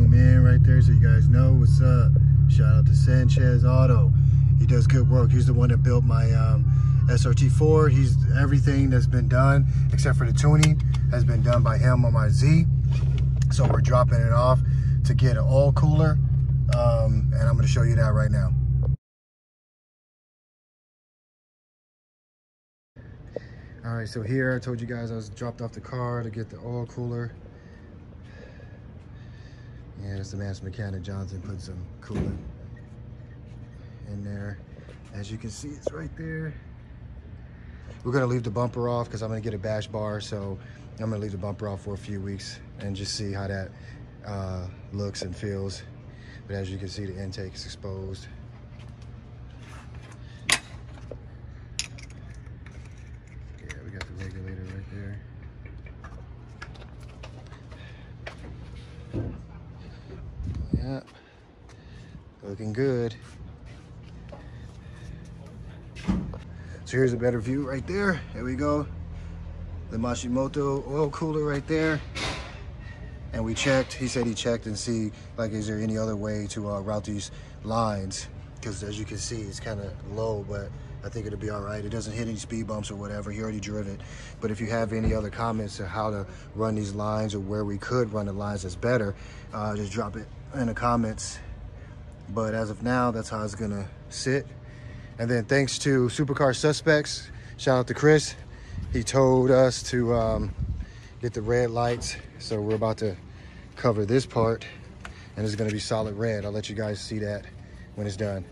zoom in right there so you guys know what's up. Shout out to Sanchez Auto. He does good work. He's the one that built my SRT4. He's everything that's been done except for the tuning has been done by him on my Z. So we're dropping it off to get an oil cooler, and I'm going to show you that right now. All right, so here I told you guys I was dropped off the car to get the oil cooler. Yeah, it's the master mechanic Johnson put some coolant in there. As you can see, it's right there. We're gonna leave the bumper off because I'm gonna get a bash bar, so I'm gonna leave the bumper off for a few weeks and just see how that looks and feels. But as you can see, the intake is exposed. Yeah, we got the regulator right there. Yeah, looking good. So here's a better view right there. There we go. The Mashimoto oil cooler right there. And we checked, he said he checked and see, like, is there any other way to route these lines? Because as you can see, it's kind of low, but I think it'll be all right. It doesn't hit any speed bumps or whatever. He already drove it. But if you have any other comments on how to run these lines or where we could run the lines that's better, just drop it in the comments. But as of now, that's how it's gonna sit. And then thanks to Supercar Suspects, shout out to Chris. He told us to get the red lights. So we're about to cover this part and it's gonna be solid red. I'll let you guys see that when it's done.